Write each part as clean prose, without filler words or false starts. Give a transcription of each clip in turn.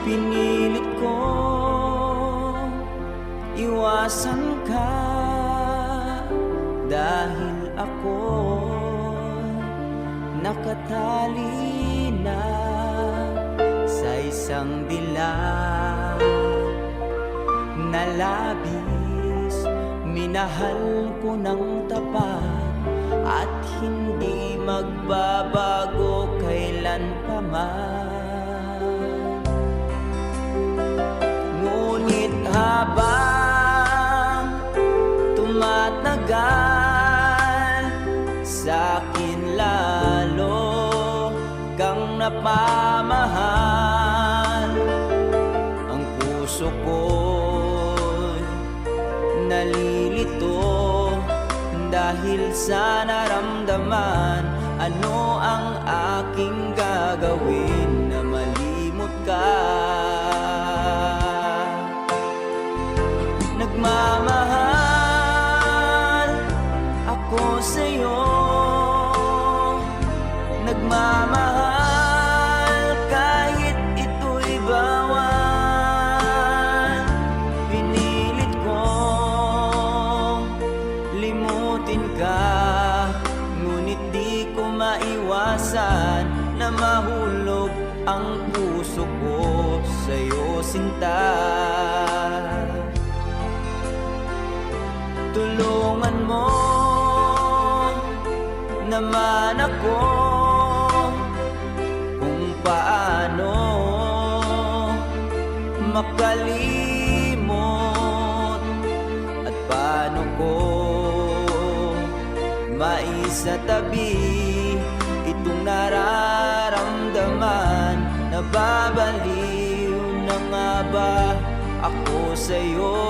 Pinilit ko iwasan ka dahil ako nakatali na sa isang dilag na labis. Minahal ko ng tapat at hindi magbabago kailan pa man. Ngunit habang tumatagal, sa'kin lalo kang napamahal. Ang puso ko'y nalilito dahil sa naramdaman. Ano ang aking gagawin na malimot ka? Nagmamahal ako sa'yo, nagmamahal kahit ito'y bawal. Pinilit kong limutin ka, ngunit di ko maiwasan na mahulog ang puso ko sa'yo, sinta. Tulungan mo naman ako kung paano makalimot at paano ko maisatabi itong nararamdaman. Nababaliw na nga ba ako sa'yo?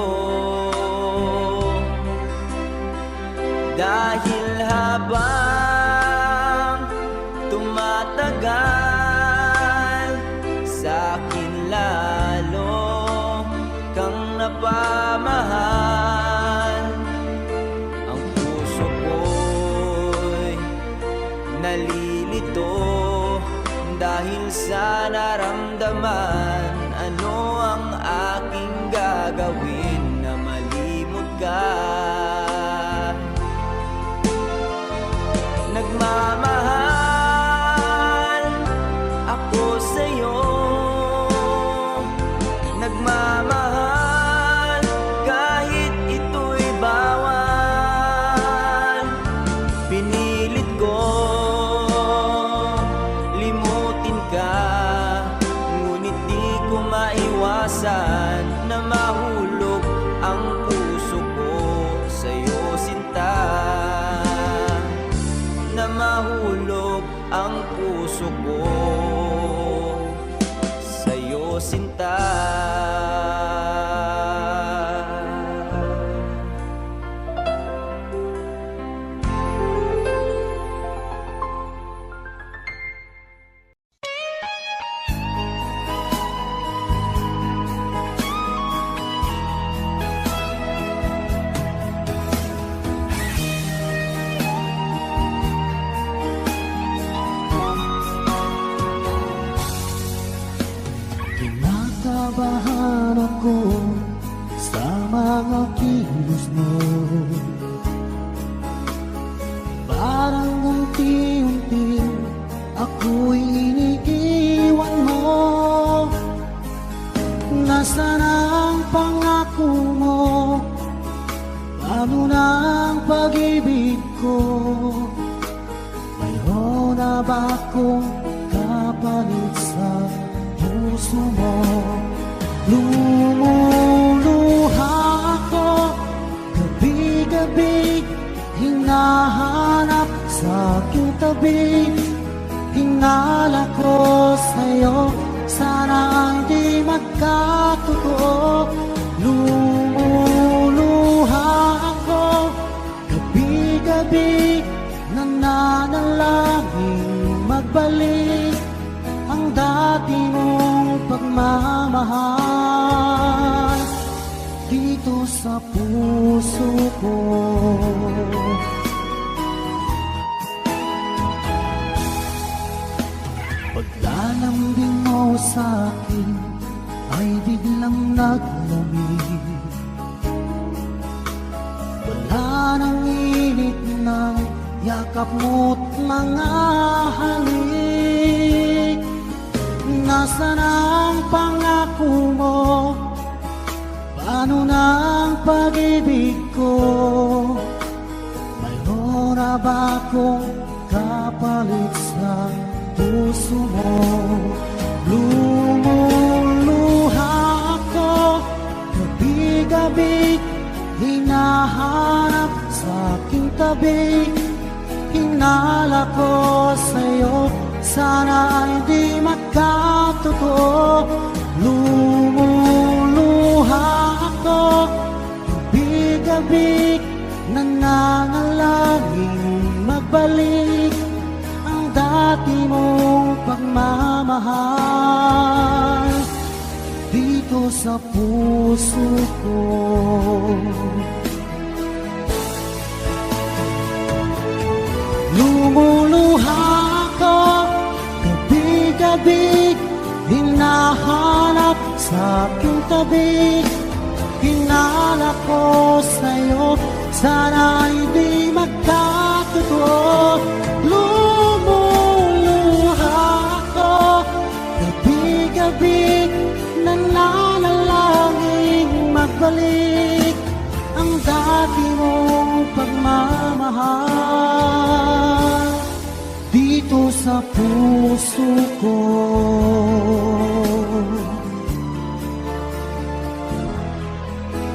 Dahil habang tumatagal, sa'kin lalo kang napamahal. Ang puso ko'y nalilito dahil sa naramdaman. Ano ang aking gagawin na malimot ka? Nagmamahal ako sa'yo, nagmamahal kahit ito'y bawal. Pinilit ko limutin ka, ngunit di ko maiwasan na mahulog ang puso ko sa'yo, sinta. Na mahulog ang puso ko sa'yo, sinta. Kinakabahan ako sa mga kilos mo, parang unti-unti ako'y iniiwan mo. Nasaan ang pangako mo? Paano na ang pag-ibig ko? Mayroon na ba akong kapalit sa puso mo? Lumuluha ako gabi-gabi, hinahanap sa aking tabi. Hinala ko sa'yo, sana hindi magkatotoo. Lumuluha ako gabi-gabi, nananalangin magbalik ang dati mong pagmamahal dito sa puso ko. Paglalambing mo sa'kin, ay biglang naglamig. Wala nang init ng yakap mo't mga halik. Nasaan ang pangako mo? Paano na ang pag-ibig ko? Mayroon na ba akong kapalit sa puso mo? Lumuluha ako, gabi-gabi, hinahanap sa aking tabi. Hinala ko sa'yo, sana ay di magkatotoo. Lumuluha ako, gabi-gabi, nangangalangin magbalik ang dati mong pagmamahal dito sa puso ko. Lumuluha ako, gabi-gabi, hinahanap sa aking tabi. Hinala ko sa'yo, sana ay di magkatotoo. Lumuluha ako, gabi-gabi, nananalangin magbalik ang dati mong pagmamahal dito sa puso ko.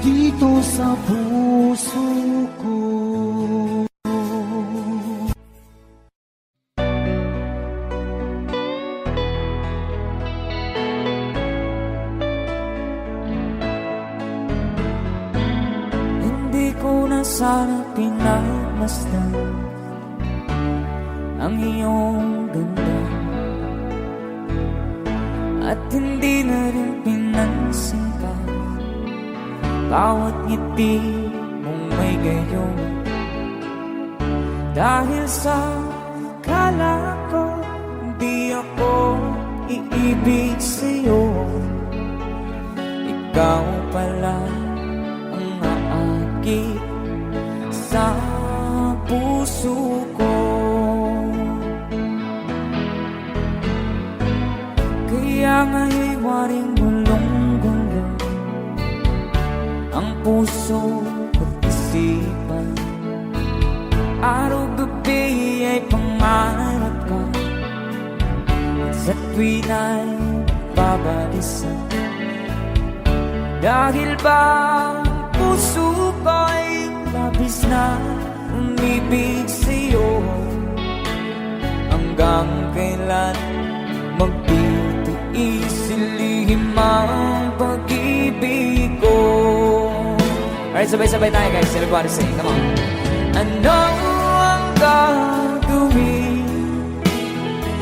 Dito sa puso ko. Hindi ko na sana pinagmasdan ang iyong ganda, at hindi na rin pinansin pa bawat ngiti mong may gayon. Dahil sa akala ko di ako iibig sa'yo, ikaw pala ang aakit sa puso ko. Kaya nga'y waring gulong-gulong ang puso at isipan. Araw-gabi ay pangarap ka, at sa tuwin ay babalisan. Dahil ba ang puso ko'y labis na umibig sa'yo, hanggang kailan magtitiis ilihim ang pag-ibig ko. Alright, sabay-sabay tayo guys. Everybody sing, come on. Ano ang gagawin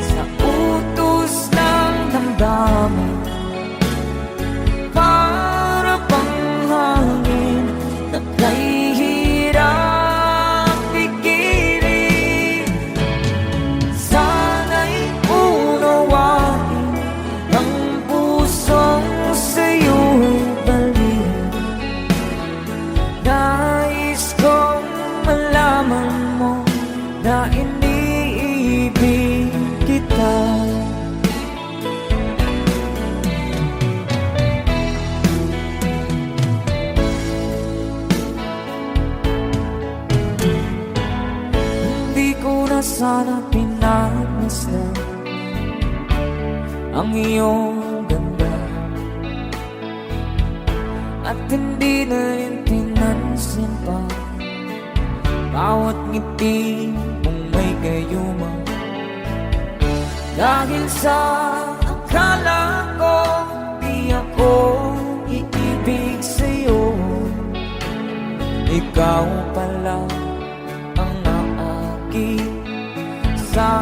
sa utos ng damdamin? Para bang hangin na kahihirap pigirin. Sana'y unawain ang pusong sa'yo'y balik. Nais kong malaman mo na iniibig kita. Hindi ko na sana pinagmasdan ang iyong ganda, at hindi na rin pinansin pa bawat ngiti mong may gayuma. Dahil sa akala ko di ako iibig sa'yo, ikaw pala ang naakit sa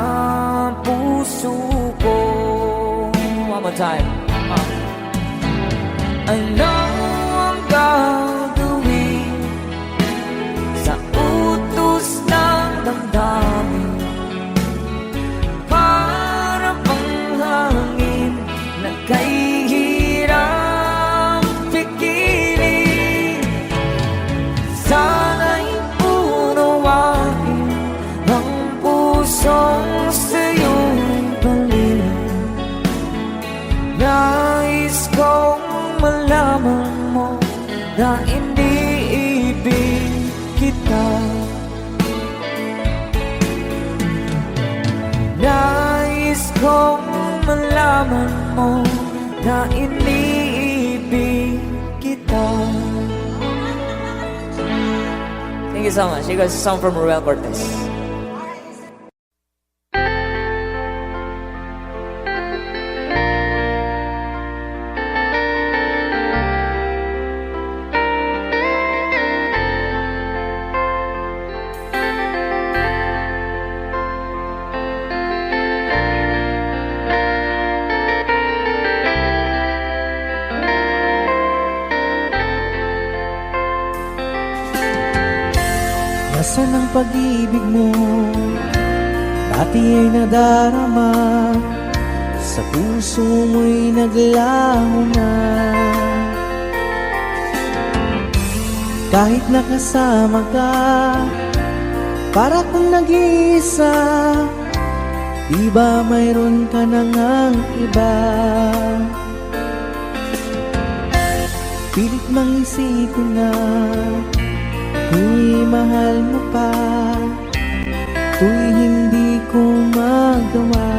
puso ko. One more time. Ano ang gagawin sa utos ng damdamin? Para bang hangin na kahihirap Nais kong malaman mo na iniibig kita. Nais kong malaman mo na iniibig kita. Thank you so much. You guys, a song from Ruel Cortez. Nasaan ang pag-ibig mo? Dati ay nadarama, sa puso mo'y naglaho na. Kahit nakasama ka, para kung nag-iisa, di ba mayroon ka na ngang iba? Pilit mang isipin na tuw'y mahal mo pa, tuw'y hindi ko magawa.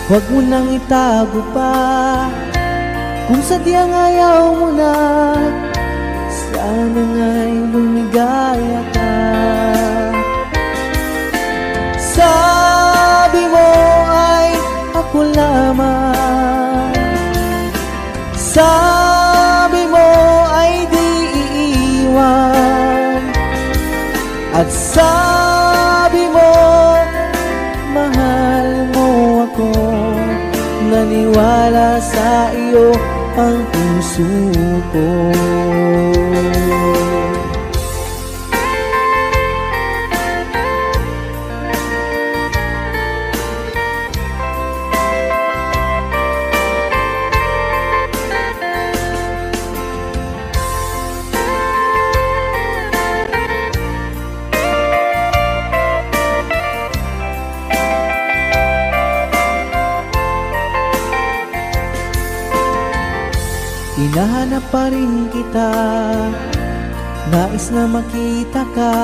Huwag mo nang itago pa, kung sadyang ayaw mo na, sana nga'y lumigaya ka. Sabi mo ay ako lamang, sabi mo ay di iiwan, at sabi mo mahal mo ako. Naniwala sa iyo ang puso ko. Hinahanap pa rin kita, nais na makita ka,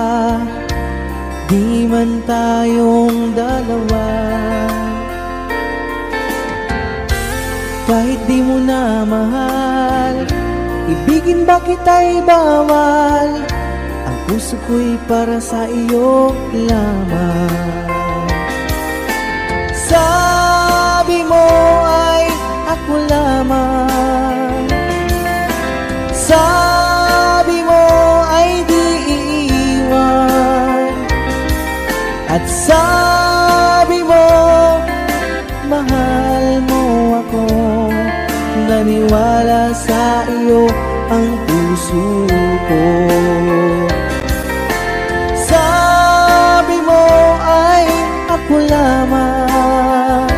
di man tayong dalawa. Kahit di mo na mahal, ibigin ba kita'y bawal, ang puso ko'y para sa iyo lamang. Sabi mo ay ako lamang, sabi mo ay di iiwan, at sabi mo mahal mo ako. Naniwala sa iyo ang puso ko. Sabi mo ay ako lamang,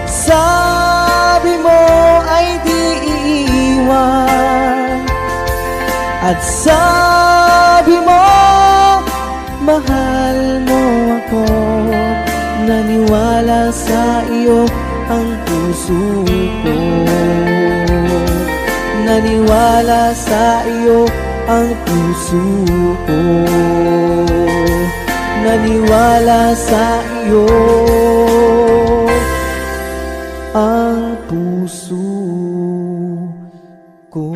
sabi mo ay di iiwan, at sabi mo mahal mo ako. Naniwala sa iyo ang puso ko. Naniwala sa iyo ang puso ko. Naniwala sa iyo ang puso ko.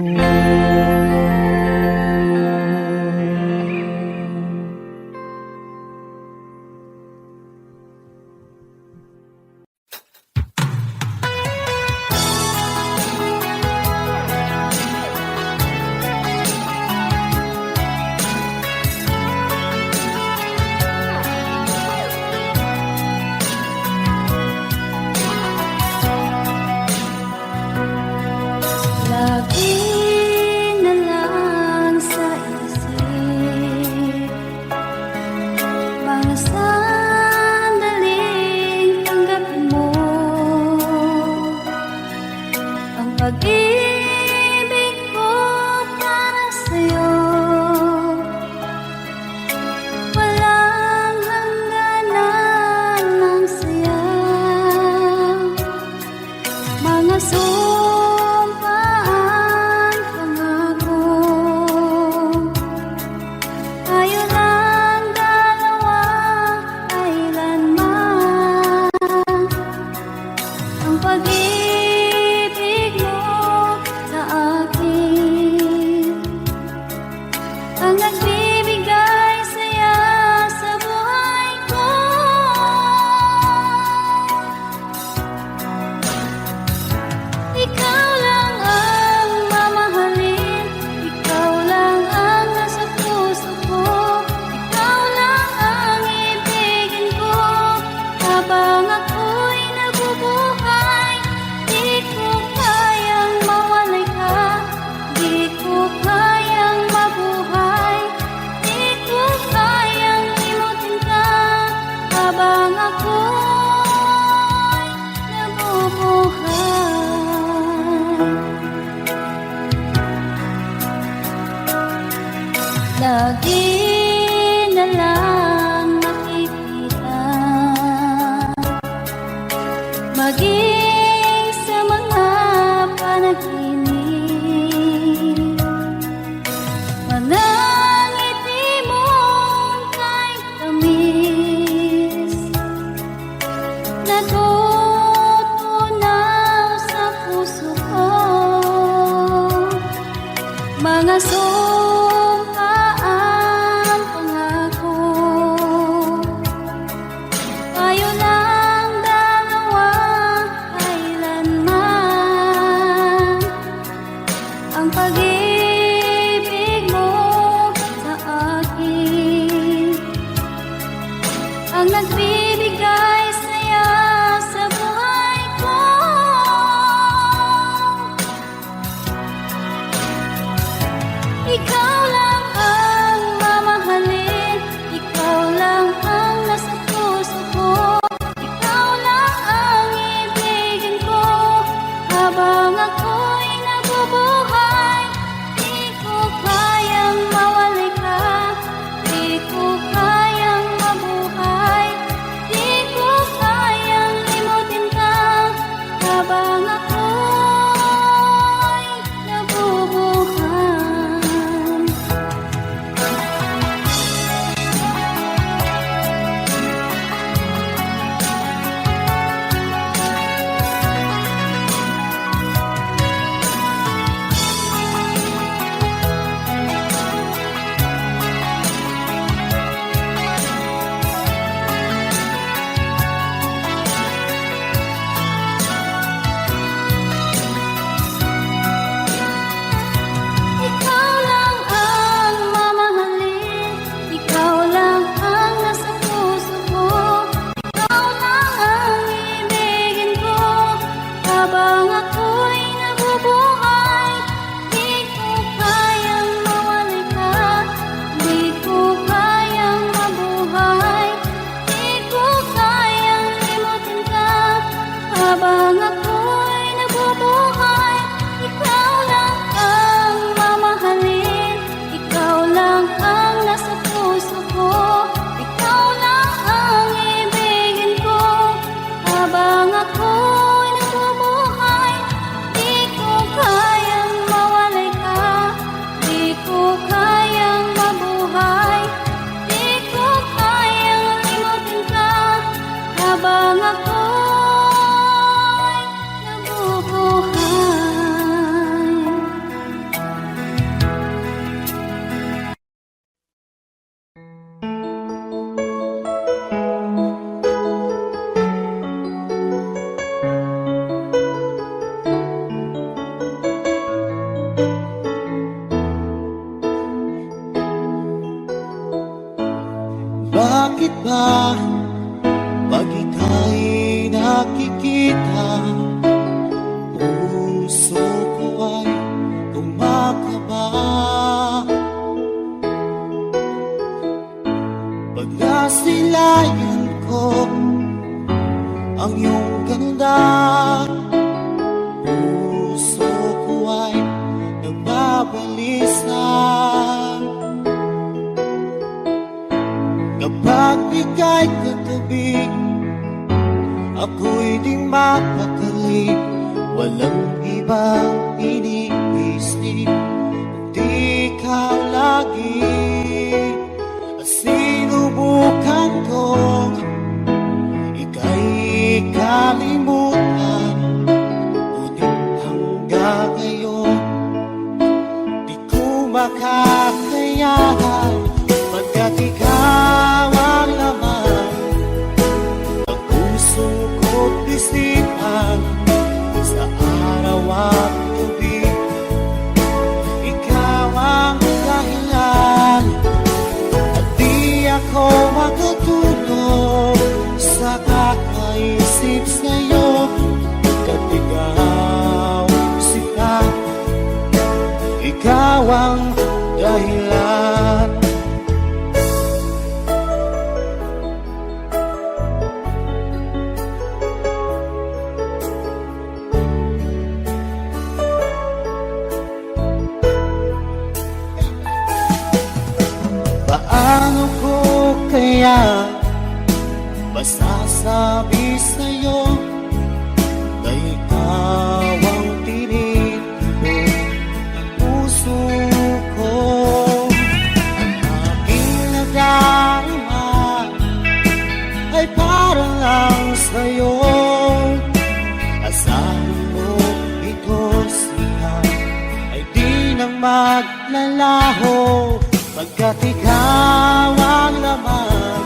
natutunaw sa puso ko. Mga sumpaang pangako, tayo lang dalawa kailanman. Ang pag-ibig mo sa akin ang nagbibigay saya sa buhay ko. Ikaw lang ang mamahalin, ikaw lang ang nasa puso ko, ikaw lang ang ibigin ko habang ako'y nabubuhay. Di ko kayang mawalay ka, di ko kayang mabuhay, di ko kayang limutin ka habang ako'y nabubuhay. Ikaw lang ang mamahalin, ikaw lang ang nasa puso ko, ikaw lang ang ibigin ko habang ako'y nabubuhay. Di ko kayang mawalay ka, di ko kayang mabuhay, di ko kayang limutin ka habang ako'y nabubuhay. Ikaw lang ang mamahalin, ikaw lang ang nasa puso ko, ikaw lang ang ibigin ko habang ako'y nabubuhay. Di ko kayang mawalay ka, di ko kayang mabuhay, di ko kayang limutin ka habang ako'y nabubuhay. Bakit ba pag ika'y nakikita, puso ko ay kumakaba? Pag nasilayan ko ang iyong ganda, puso ko ay nagbabalisa. Kapag ika'y katabi, ako'y di mapakali, walang ibang iniisip, kundi ikaw lagi. Sinubukan kong ika'y kalimutan, ngunit hanggang ngayon di ko makakayanan. Pagkat ikaw ang laman ng puso ko't isipan, sa araw at gabi ikaw ang dahilan. At di ako makatulog sa kakaisip sa'yo, kat ikaw sila, ikaw ang dahilan. sa'yo. Asahan mo ito siya ay di nang maglalaho, pagkat ikaw ang laman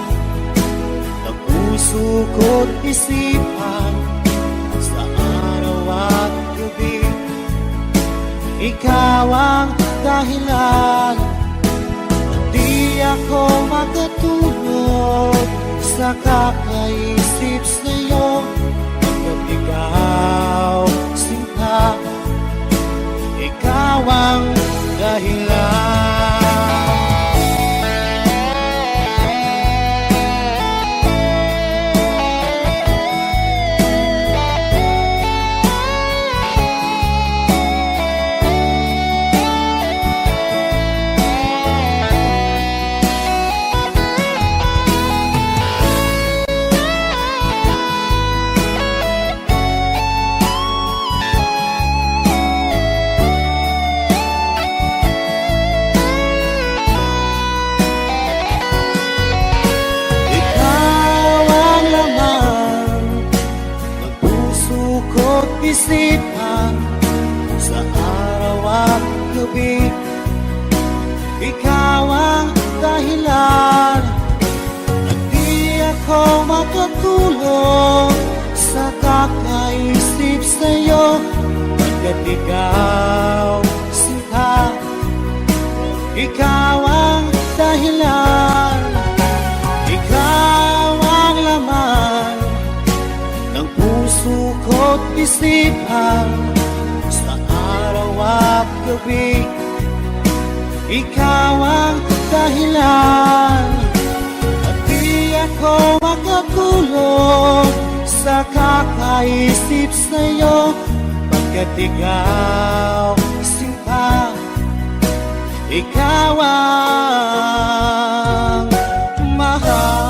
ng puso ko't isipan. Sa araw at gabi, ikaw ang dahilan. Di ako makatulog sa kakaisip sa'yo, pagkat ikaw sinta, ikaw ang dahilan. Isipan sa araw at gabi, ikaw ang dahilan. At di ako makatulog sa kakaisip sa'yo, pagkat ikaw sinta, ikaw ang dahilan. Ikaw ang laman ng puso ko't isipan sa araw at gabi, ikaw ang dahilan. At di ako makatulog sa kakaisip sa'yo, pagkat ikaw sinta, ikaw ang mahal.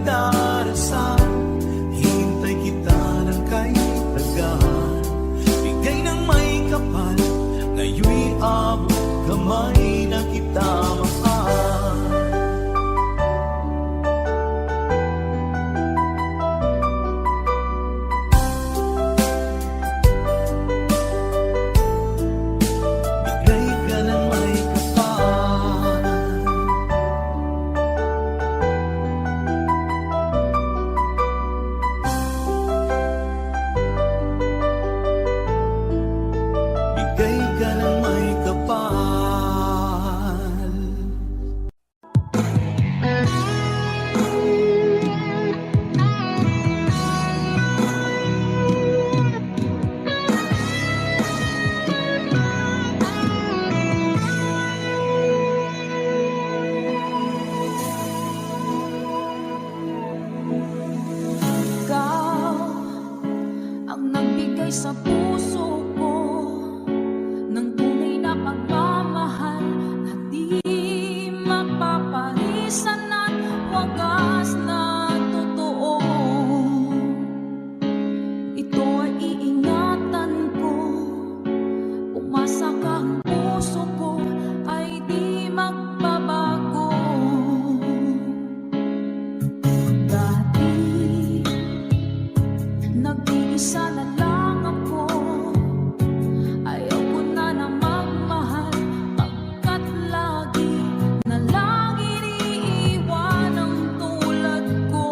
darasal, hintay kita ng kay tagal. Bigay ng may kapal, ngayon'y abot kamay na kita mahal. Bigay ka ng may kapal. Bigay ka ng may kapal. Ikaw ang nagbigay sa puso ko ng tunay na pagmamahal na di mapapalisan at wagas na totoo. Ito ay iingatan ko, umasa ka ang puso ko ay di magbabago. Dati nag-iisa na lang ako, ayaw ko na na magmahal, pagkat lagi na lang iniiwan ang tulad ko.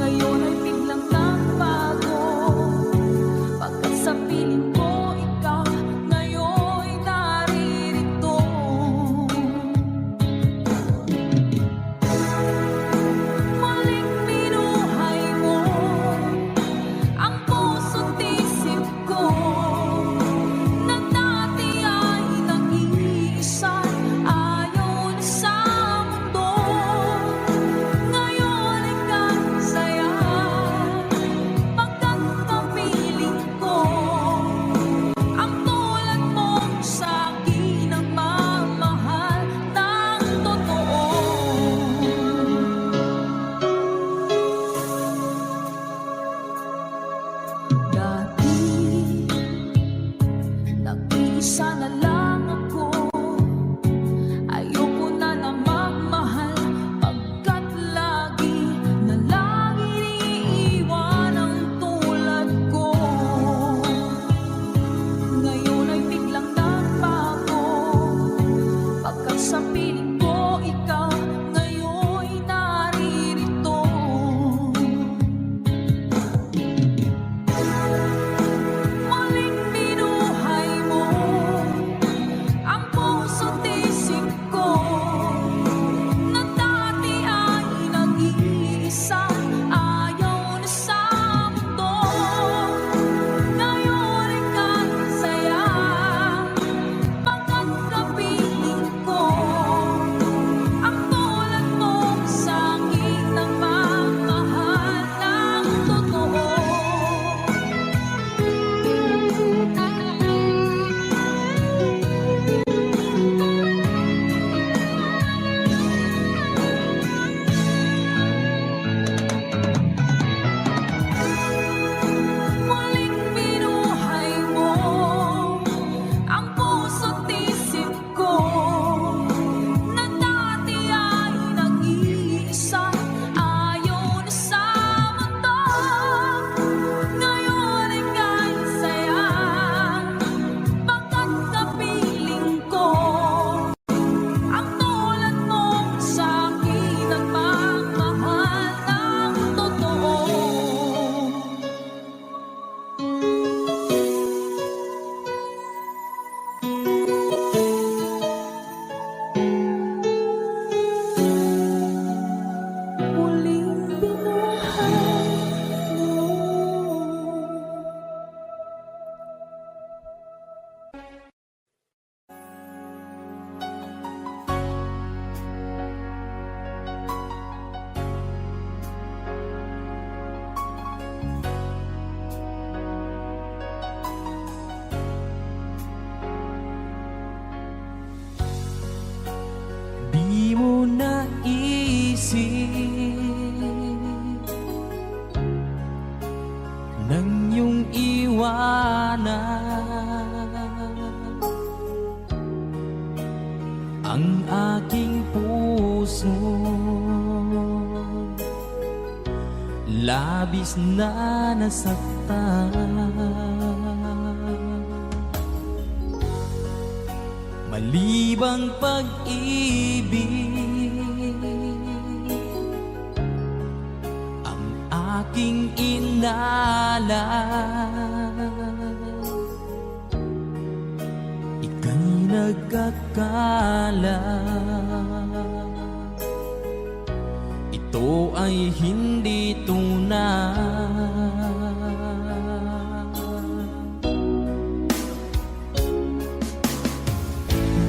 Ngayon ay biglang nagbago, pagkat sa piling ko ikaw ngayon'y naririto. Maling minuhay mo, labis na nasaktan. Malibang pag-ibig ang aking inalan. Ika'y nagkakala, ito ay hindi tunay.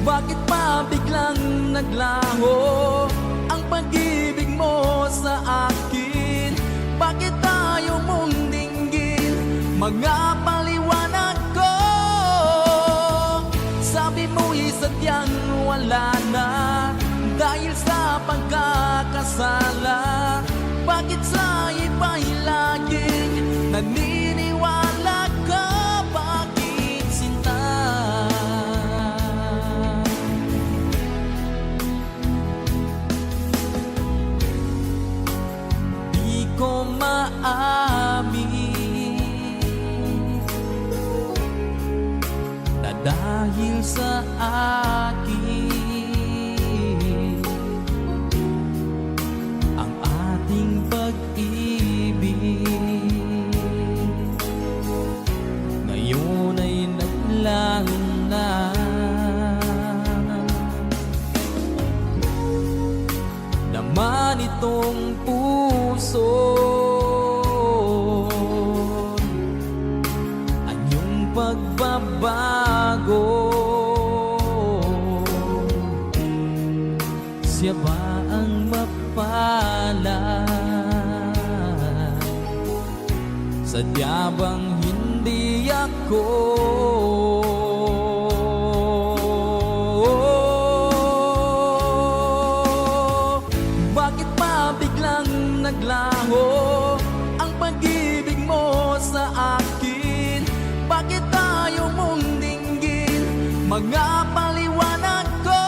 Bakit pa biglang naglaho ang pag-ibig mo sa akin? Bakit tayo mong dinggin mga paliwanag ko? Sabi mo'y sadyang wala na dahil sa pagkakasala. Bakit sa iba'y laging naniniwala ka? Bakit sinta? Di ko maamin na dahil sa akin ang ating pag-ibig ngayon ay naglaho na. Naman itong puso anyong pagbabago, siya ba ang mapalad? Sadya bang hindi ako? Bakit pa biglang naglaho ang pag-ibig mo sa akin? Bakit tayo mong dinggin mga paliwanag ko?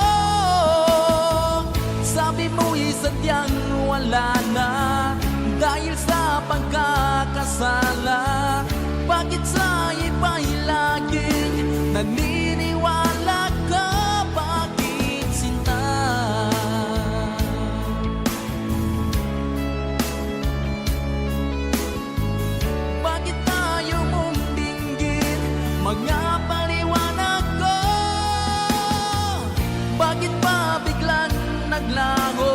Sabi mo'y sadyang wala na dahil sa pagkakasala. Bakit sa iba'y laging naniniwala ka? Bakit sinta? Bakit tayo mong dinggin mga paliwanag ko? Bakit pa biglang naglaho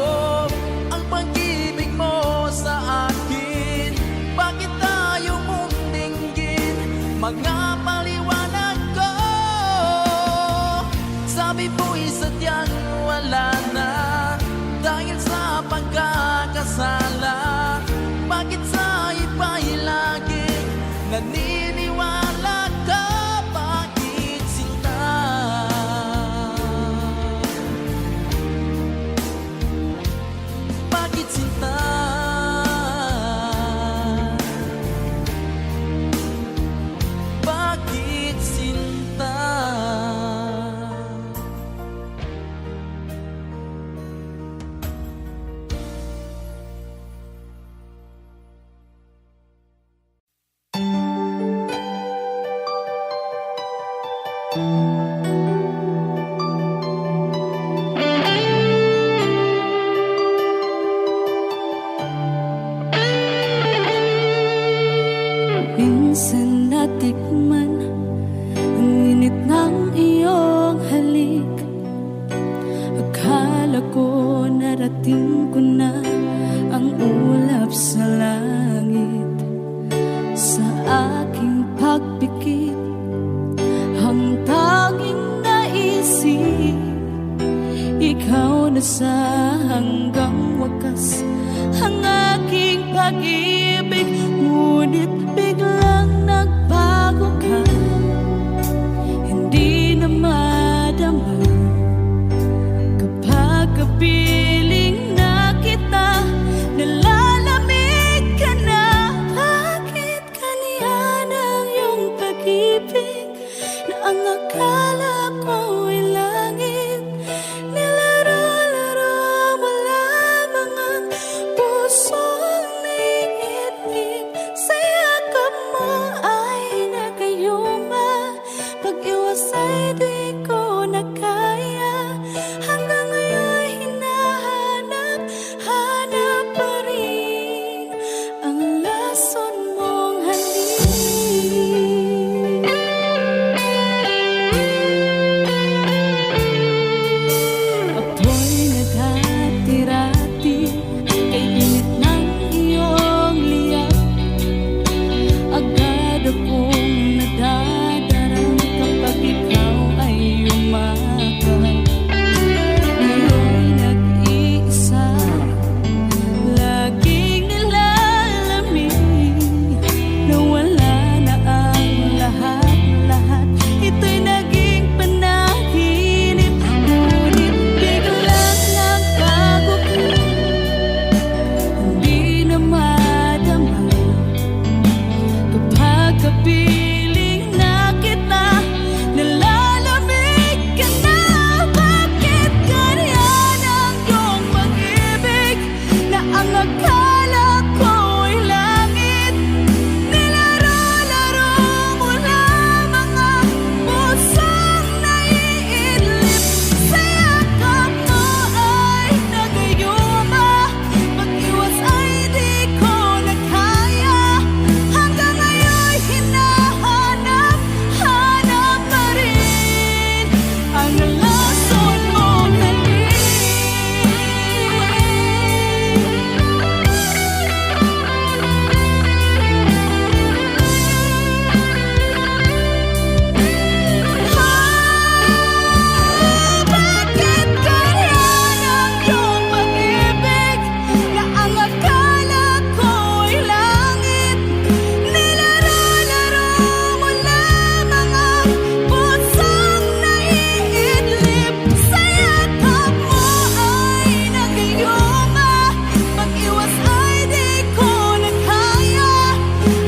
ang pag-ibig mo sa akin? Bakit tayo mong dinggin mga paliwanag ko? Sabi mo'y sadyang wala na dahil sa pagkakasala. Bakit sa iba'y laging naniniwala ka? Bakit sinta? Bakit sinta? Bakit sinta? Minsan natikman ang init ng iyong halik. Akala ko narating ko na ang ulap sa langit. Sa aking pagpikit, ang tanging naisip, ikaw na sa hanggang wakas ang aking pag-ibig. Ngunit biglang nagbago ka, hindi na madama kapag kapiling na kita. Nalalamig ka na. Bakit kaniyan ang iyong pag-ibig na ang akala ko ay langit? Nilaro-laro mo lamang ang pusong niingit. akala ko'y langit. Nilaro-laro mo lamang ang pusong naiidlip. Sa yakap mo ay nagayuma, mag-iwas ay di ko na kaya. Hanggang ngayon'y hinahanap-hanap pa rin ang lason mong halik. Bakit kaya ng iyong pag-ibig na ang akala ko'y langit? Nilaro-laro mo lamang ang pusong naiidlip. Sa yakap mo ay nagayuma, mag-iwas ay di ko na kaya.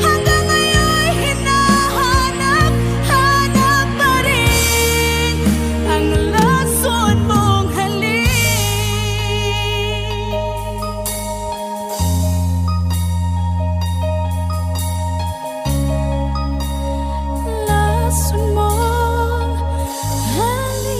Hanggang ngayon'y hinahanap-hanap pa rin ang lason mong halik. Lason mong halik.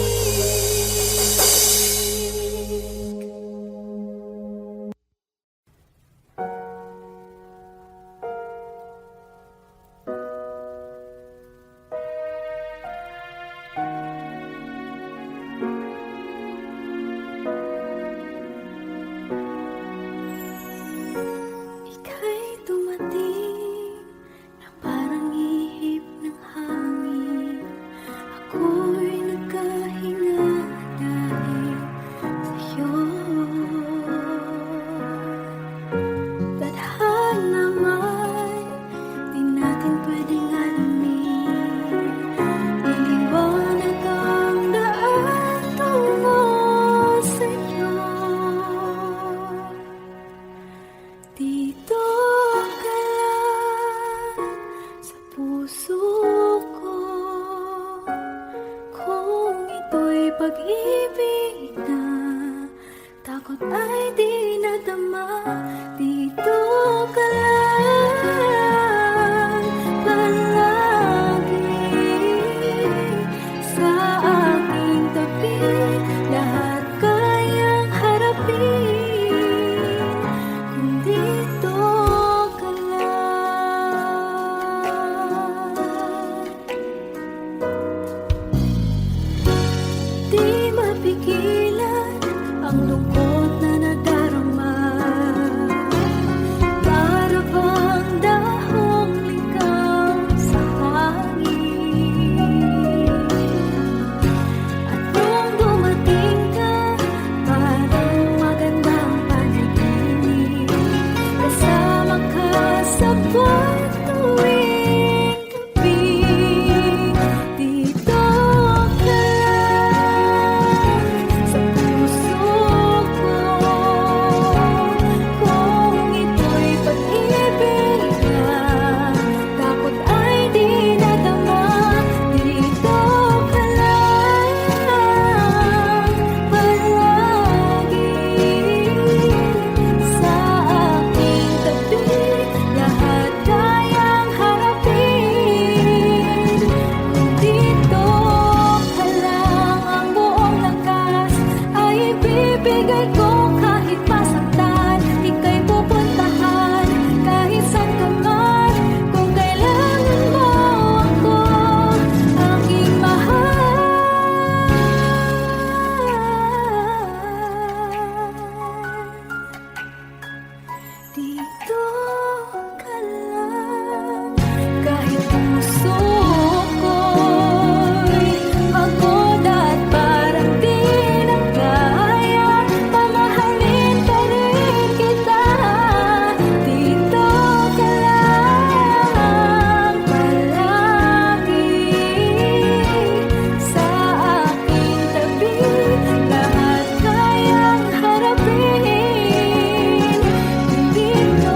Ika'y dumating na parang ihip ng hangin. Ako'y nagkahinga dahil sa'yo. Tadhana man, di natin pwedeng alamin. Iliwanag ang daan tungo sa'yo. Dito ka lang sa puso ko. Kung ito'y pag-ibig na, takot ay di nadama. Dito ka lang palagi sa aking tabi. Lahat kayang harapin kung dito ka lang. Di mapigilan ang lungkot na nadarama. Para bang dahong ligaw sa hangin. At nung dumating ka, parang magandang panaginip. Kasama ka sa buwan tuwing gabi. Dito ka lang sa puso ko. Kung ito'y pag-ibig na, takot ay di nadama. Dito ka lang palagi sa aking tabi. Lahat kayang harapin kung dito ka lang. Ang buong lakas ay ibibigay ko kahit masaktan. Ika'y pupuntahan kahit saan ka man. Kung kailangan mo ako, aking mahal. Dito ka lang kahit puso ko'y pagod at parang di na kaya. Mamahalin pa rin kita. Dito ka lang palagi sa aking tabi. Lahat kayang harapin kung dito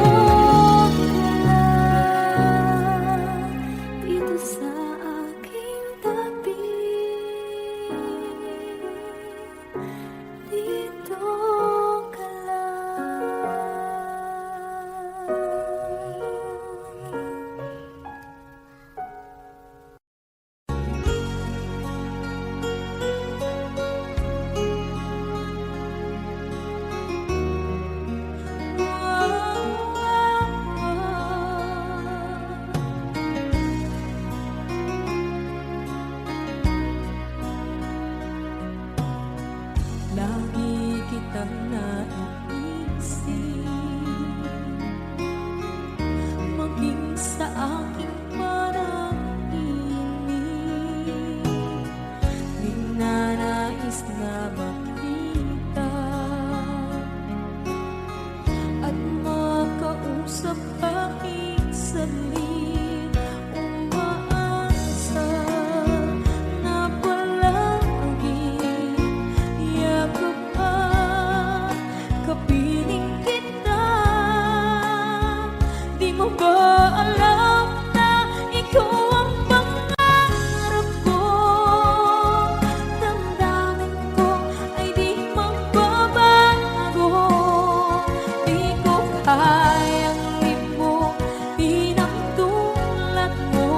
ay ang limo, di ng tulad mo.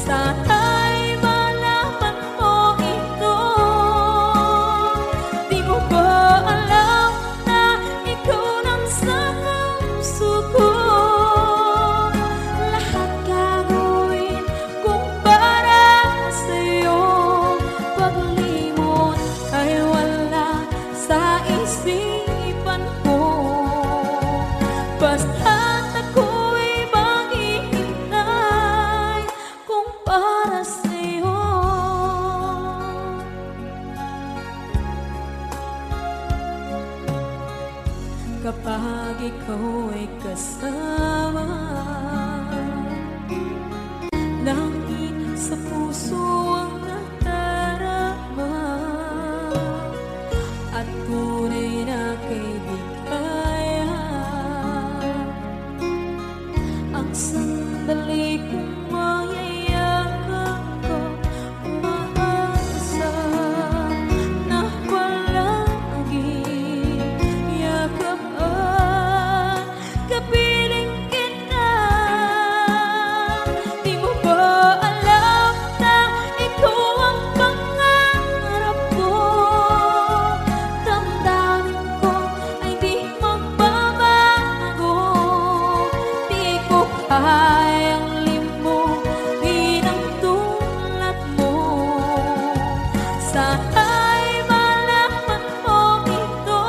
Sana'y malaman mo ito. Di mo ba alam na ikaw lang sa puso ko? Lahat gagawin kung para sa'yo. Paglimot ay wala sa isipan ko. Basta't ako'y maghihintay kung para sa'yo. Kapag ikaw ay kasama, langit sa puso ang nadarama, at tunay na kaibigan. Ang sandali kong mayayakap ko, umaasa na palaging yakapaan, kapiling kita. Di mo ba alam na ikaw ang pangarap ko? Damdamin ko ay di magbabago. Di ko kayang limutin ang tulad mo. Sana'y malaman mo ito.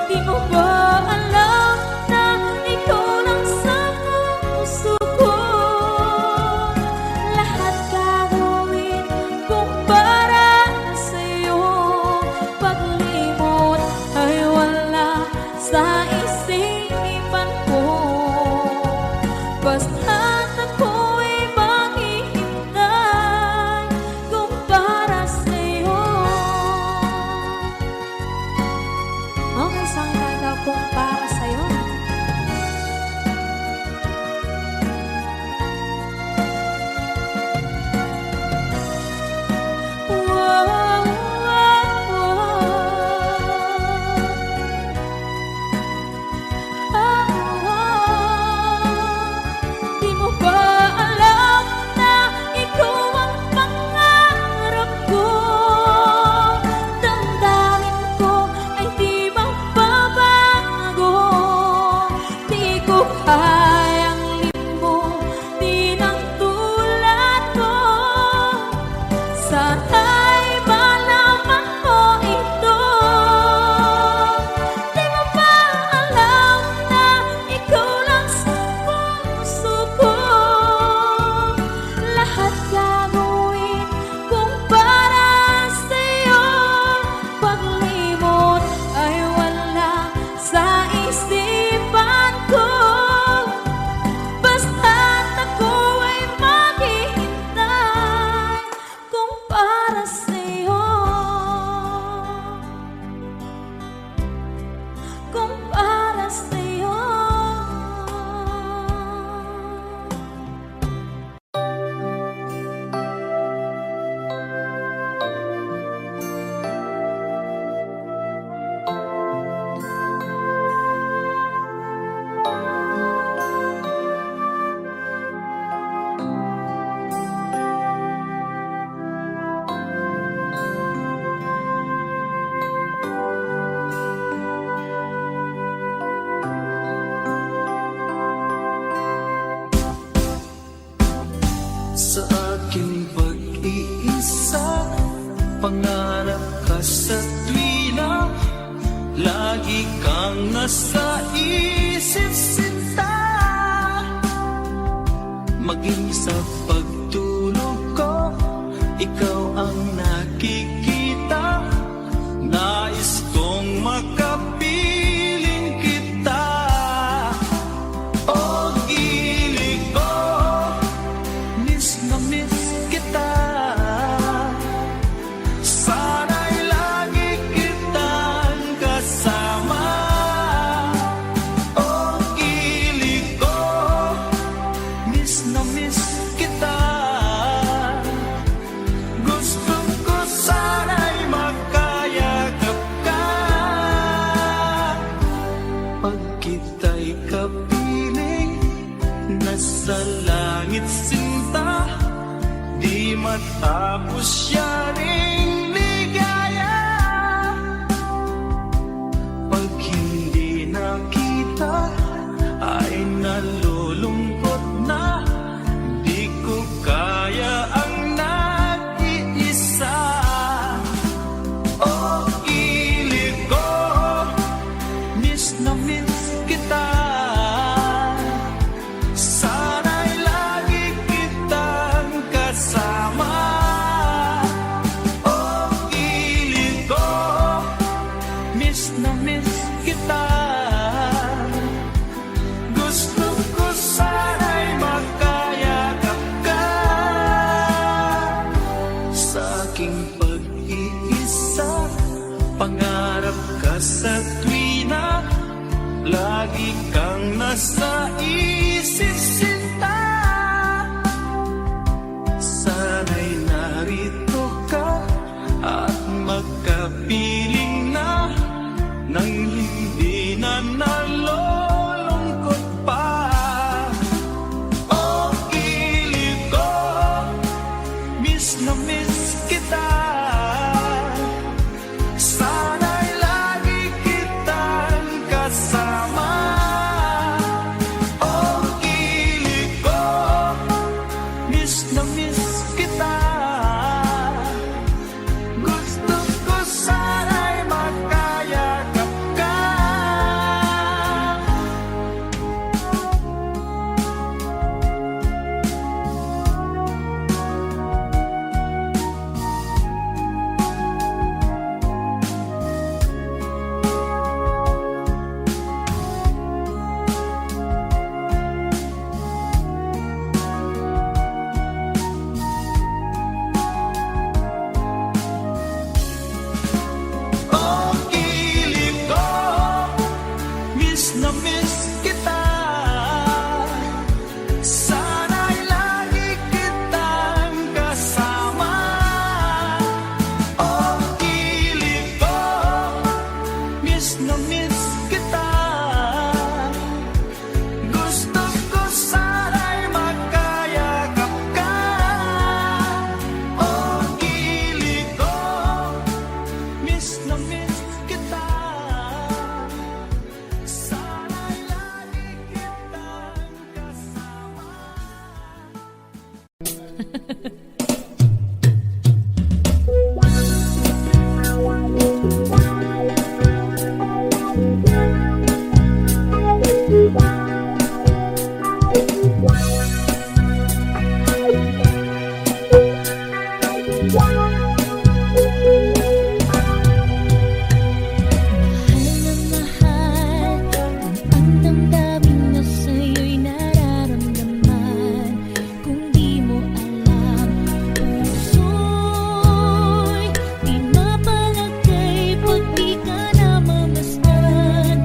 Di mo ba alam na ikaw lang sa puso ko? Lahat gagawin kung para sa'yo. Paglimot ay wala sa isipan ko. Basta't ako'y maghihintay kung para sa'yo. Okay, saan ka daw kung para sa'yo? Di mo ba alam na ikaw ang pangarap ko? Damdamin ko ay di magbabago. Di ko kayang limutin ang tulad mo. Sana'y malaman mo ito. Di mo ba alam na ikaw lang sa puso ko? Lahat gagawin kung para sa'yo. Paglimot ay wala sa isipan ko. Basta't ako ay maghihintay kung para sa'yo. Kung para sa'yo. Sa aking pag-iisa, pangarap ka sa tuwina, lagi kang nasa isip sinta. Maging sa pagtulog ko, ikaw ang nakikita. Nais kong makapiling kita. O gilig ko, miss na miss kita. Sana'y lagi kitang kasama. O gilig ko, miss na miss kita. sa langit sinta, di matapos yaring ligaya. Pag hindi nakita ay nalulungkot na, di ko kaya ang nag-iisa. Oh, ilig ko, miss na miss kita. Sana'y lagi kitang kasama. Oh, ilig ko, miss na miss kita. Gusto ko sana'y makayakap ka. Sa aking pag-iisa, pangarap ka sa tuwina, lagi kang nasa isip sinta. Sana'y narito ka at magkapiling na, nang hindi na nalulungkot pa. Oh, ilig ko, miss na miss kita. Sana'y lagi kitang kasama. Oh, ilig ko, miss na miss kita. Gusto ko sana'y makayakap ka. Oh, ilig ko, miss na miss kita. Sana'y lagi kitang kasama. Oh, ilig ko, miss na miss kita. Gusto ko sana'y makayakap ka. Oh, ilig ko, miss na miss kita. Sana'y lagi kitang kasama. Mahal na mahal, ang damdamin na sa'yo'y nararamdaman. Kung di mo alam, puso'y di mapalagay pag di ka namamasdan.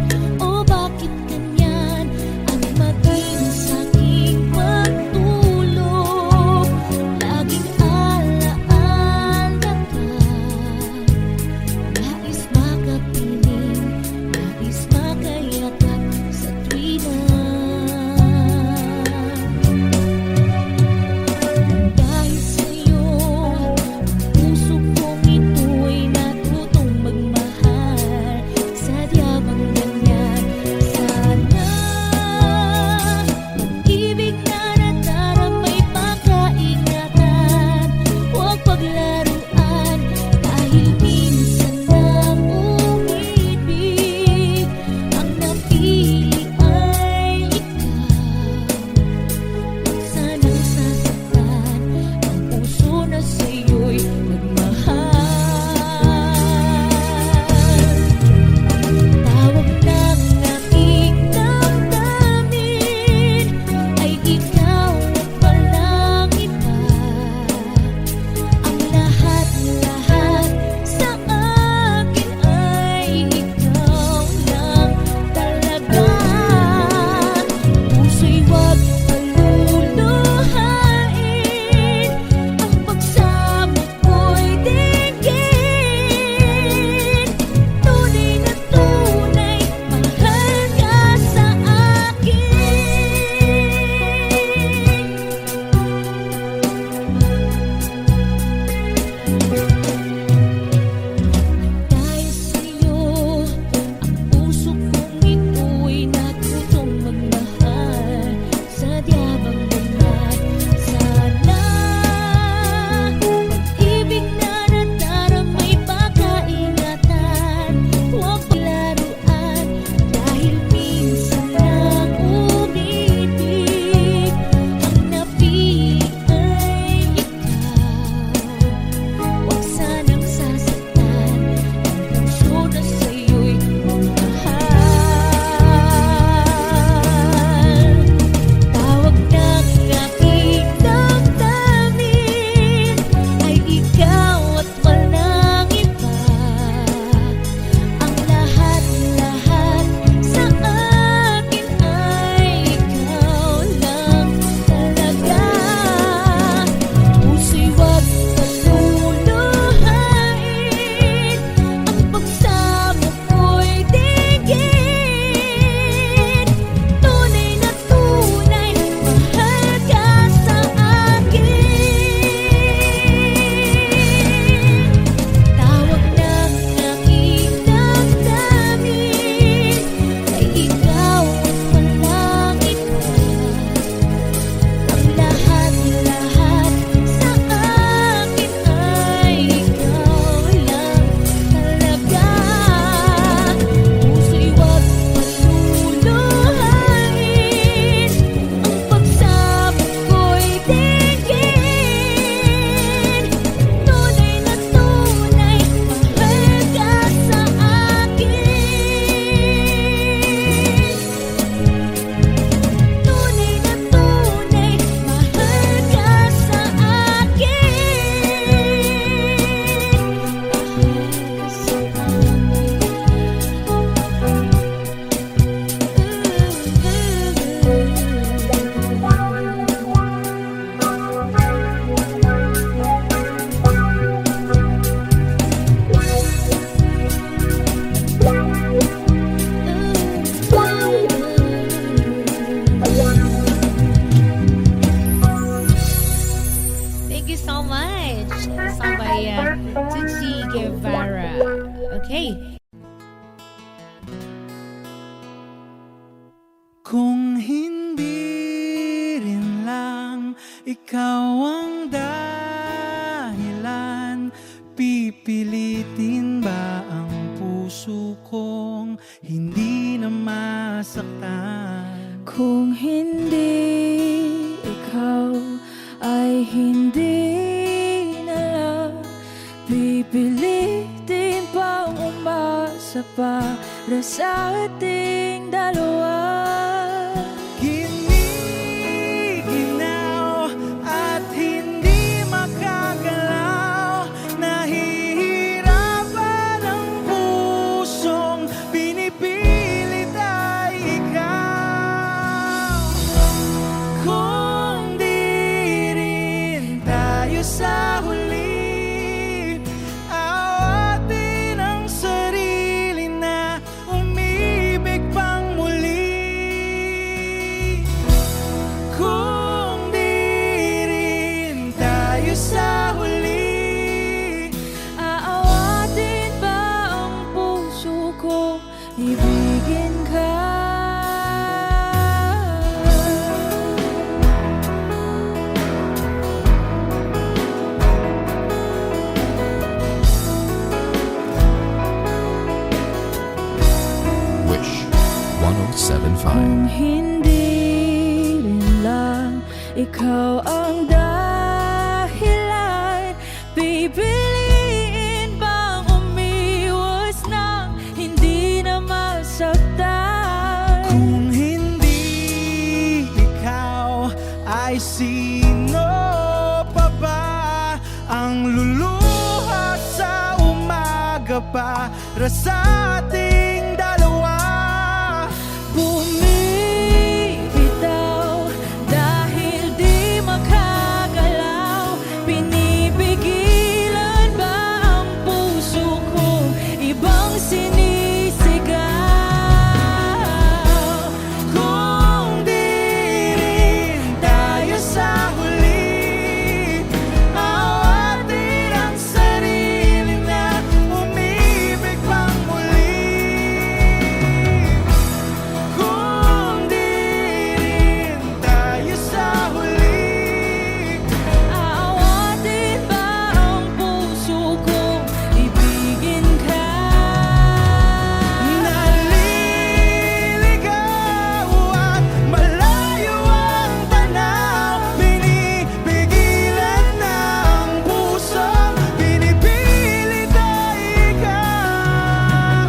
Kung hindi rin lang ikaw ang dahilan, pipilitin ba ang puso kong hindi na masaktan? Kung hindi ikaw ay hindi na lang, pipilitin pang umasa para sa ating dalawa. Giniginaw at hindi makagalaw, nahihirapan ang pusong pinipilit ay ikaw. Kung di rin tayo sa huli, awatin ang sarili na umibig pang muli. Kung di rin tayo sa huli, Aawatin ba ang puso ko, ibigin ka? Wish 1075. Kung hindi rin lang ikaw ang dahilan, pipiliin bang umiwas nang hindi na masaktan? kung hindi ikaw, ay sino pa ba ang luluha sa umaga para sa ating dalawa? Bumibitaw dahil di makagalaw, pinipigilan ba ang puso kong ibang sinisigaw? Kung di rin tayo sa huli, awatin ang sarili na umibig pang muli. Kung di rin tayo sa huli, Aawatin ba ang puso kong ibigin ka? naliligaw at malayo ang tanaw, pinipigilan ng puso, pinipilit ay ikaw.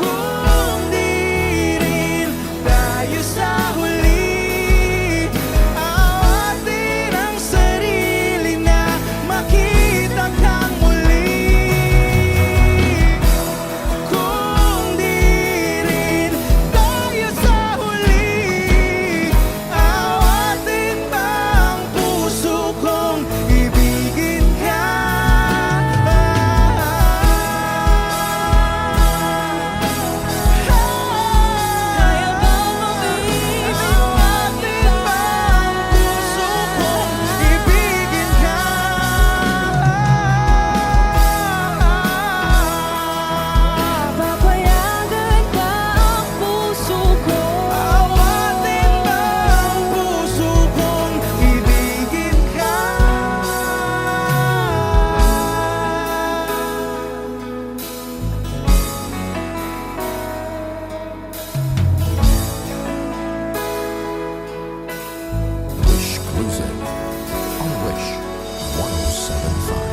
Kung di rin tayo sa huli, awatin ang sarili na makita kang muli. Kung di rin tayo sa huli, awatin ba ang puso kong ibigin ka? Kaya bang umibig Awatin ba ang puso kong ibigin ka? Papayagan ba ang puso ko? Awatin ba ang puso kong ibigin ka? Wish Cruiser on Wish 1075.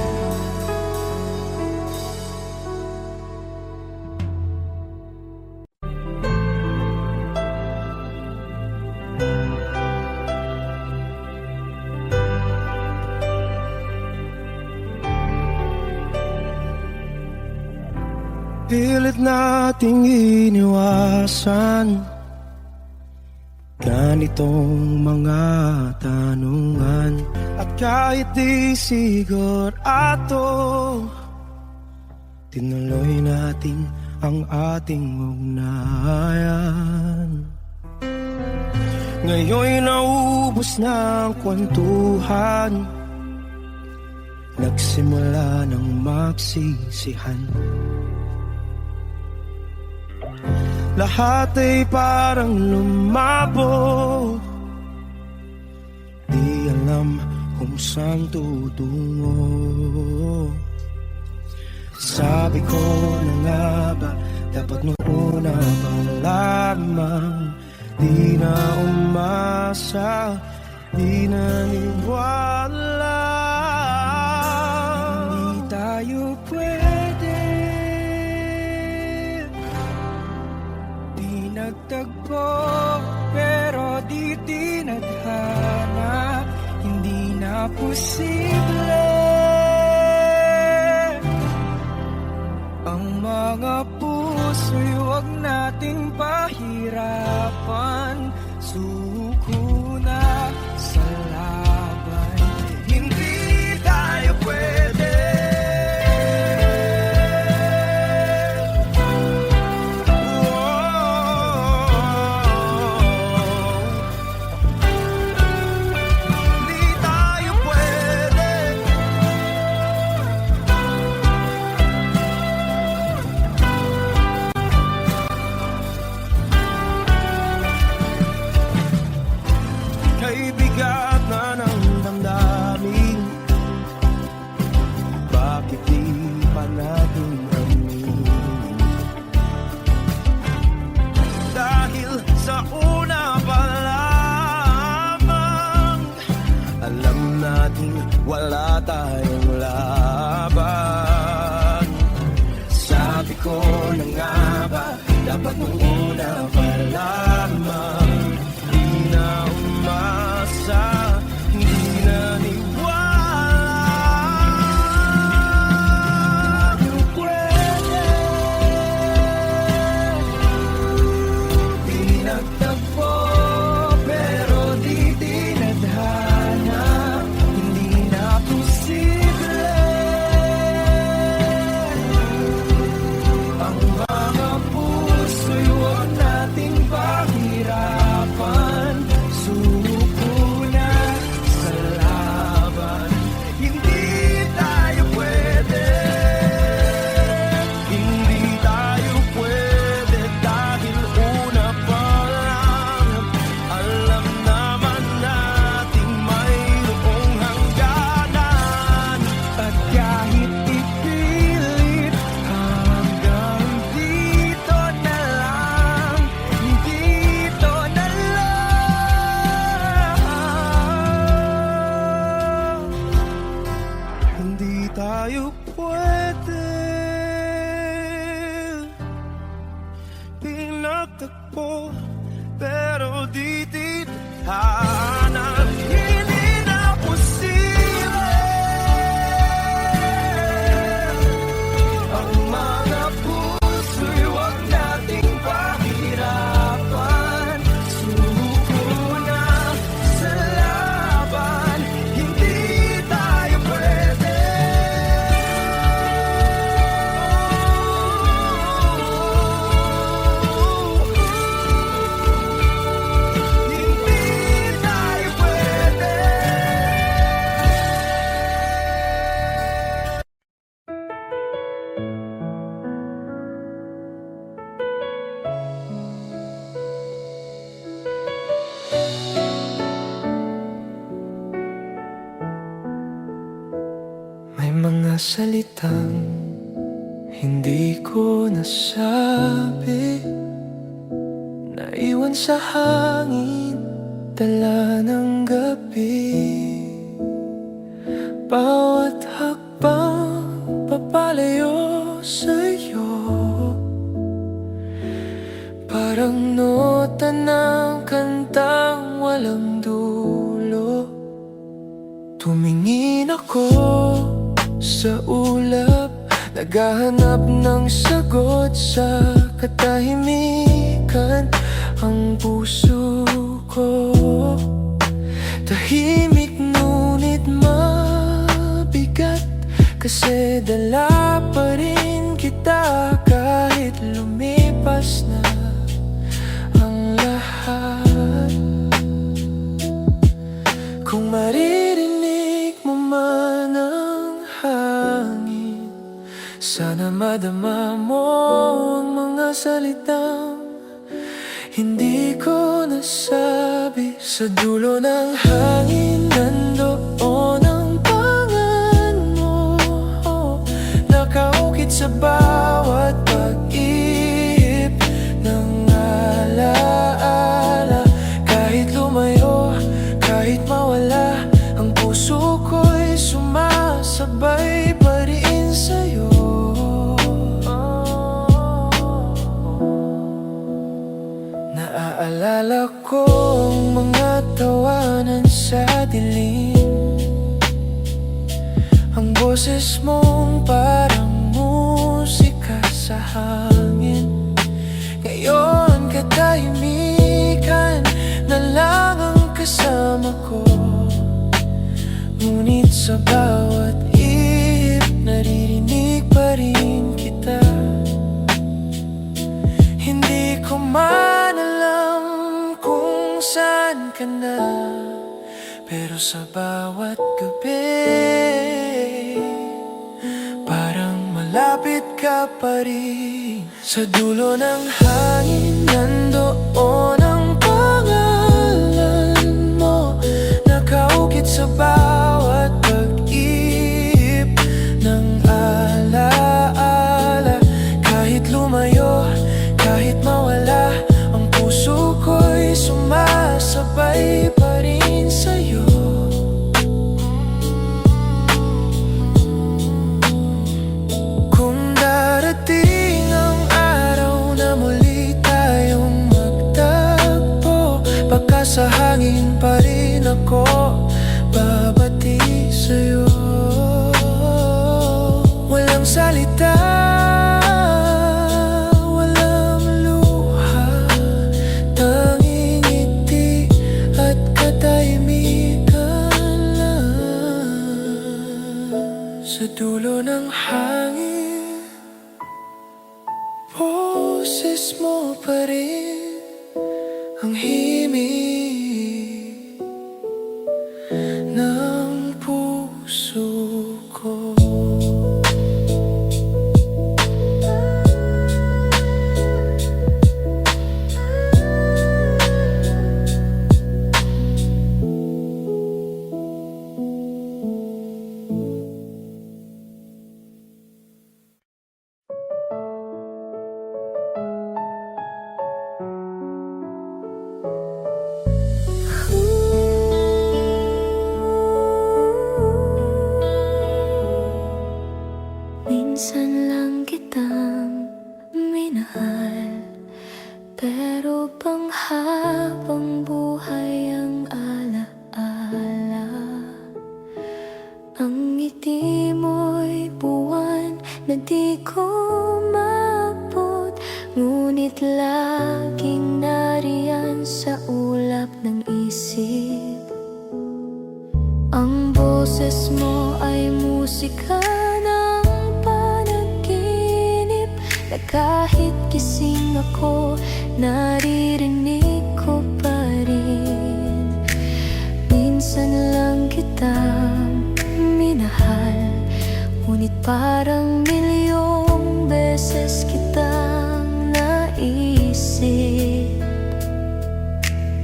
Pilit nating iniwasan ganitong mga tanungan, at kahit di sigurado, tinuloy natin ang ating ugnayan. Ngayon'y naubos na ang kwentuhan, nagsimula ng magsisihan. Lahat ay parang lumabo, di alam kung saan tutungo. Sabi ko na nga ba, dapat nung una pa lamang, di na umasa, di naniwala. Hindi tayo pwede, di nagtagpo, pero di tinadhana. Hindi na posible ang mga puso'y huwag nating pahirapan. Suko na sa laban, hindi tayo pwede. Hindi tayo pwede. Kay bigat na ng damdamin, bakit di pa natin aminin? Dahil sa una pa lamang, alam natin wala tayong laban. Sabi ko na nga ba, dapat nung una pa lamang, di na umasa, hindi naniwala. Di pwede, di nagtagpo, pero di tinadhana. Hindi na posible ang mga puso'y huwag nating pahirapan. Suko na sa laban, hindi tayo pwede. Hindi tayo pwede dahil una pa lang, alam naman nating mayroong hangganan. At kahit ipilit, hanggang dito na lang, dito na lang. Hindi tayo pwede, pinagtagpo, pero di tithanan. Hindi na posible ang mga puso'y huwag nating pahirapan. Suko na sa laban, hindi tayo pwede. Hindi tayo pwede. May mga salitang hindi ko nasabi, naiwan sa hangin, dala ng gabi. Bawat hakbang papalayo sa'yo, parang nota ng kantang walang dulo. Tumingin ako sa ulap, naghahanap ng sagot sa katahimikan. Ang puso ko tahimik ngunit mabigat, kasi dala pa rin kita kahit lumipas na ang lahat. Hindi ko nasabi. Sa dulo ng hangin nandoon ang pangalan mo, nakaukit sa bawat pag-ihip ng alaala. Kahit lumayo, kahit mawala, ang puso ko'y sumasabay pa rin sa'yo. Naaalala ko ang mga tawanan sa dilim, ang boses mong parang musika sa hangin. Ngayon katahimikan na lang ang kasama ko, ngunit sa bawat ihip naririnig pa rin kita. Hindi ko man alam kung saan ka na, pero sa bawat gabi parang malapit ka pa rin. Sa dulo ng hangin nandoon ang pangalan mo, nakaukit sa bawat pag-ihip ng alaala. Kahit lumayo, kahit mawala, ang puso ko'y sumasabay pa rin sa'yo. Kung darating ang araw na muli tayong magtagpo, baka sa hangin pa rin ako babati sa'yo. Walang salita, walang luha, tanging ngiti at katahimikan lang. Sa dulo ng hangin, boses mo pa rin ang himig ng puso ko. Minsan lang kitang minahal, pero panghabang buhay ang alaala. Ang ngiti mo'y buwan na di ko maabot, ngunit laging nariyan sa ulap ng isip. Ang boses mo ay musika ng panaginip, na kahit gising ako, naririnig ko pa rin. Minsan lang kitang minahal, ngunit parang milyong beses kitang naisip.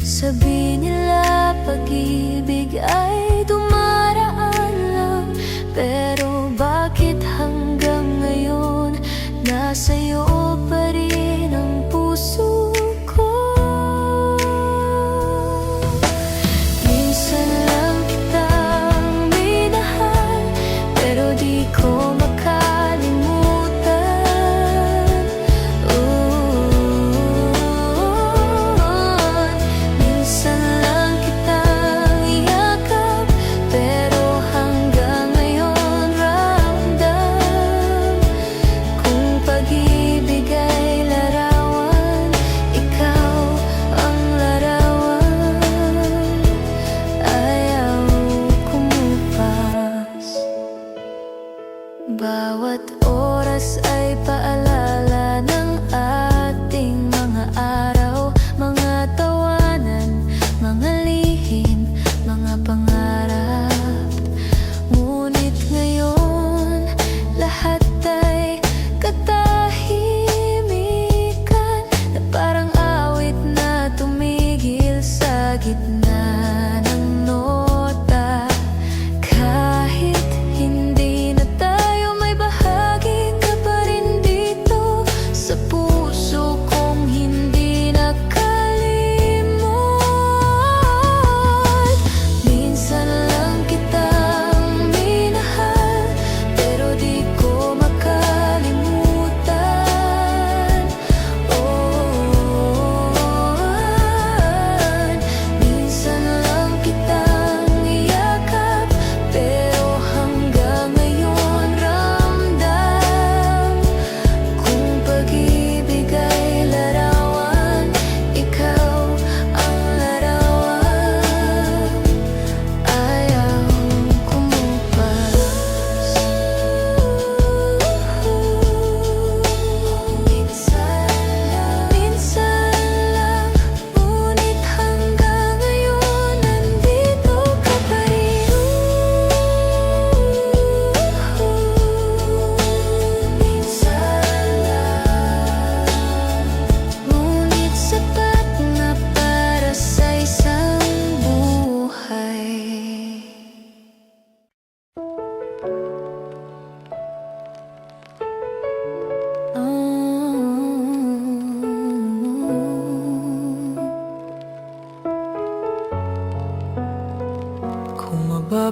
Sabi nila pag-ibig ay dumaraan lang, pero bakit hanggang ngayon nasa'yo pa rin ang puso ko? Minsan lang kitang minahal, pero di ko makalimutan. Minsan lang kitang yakap,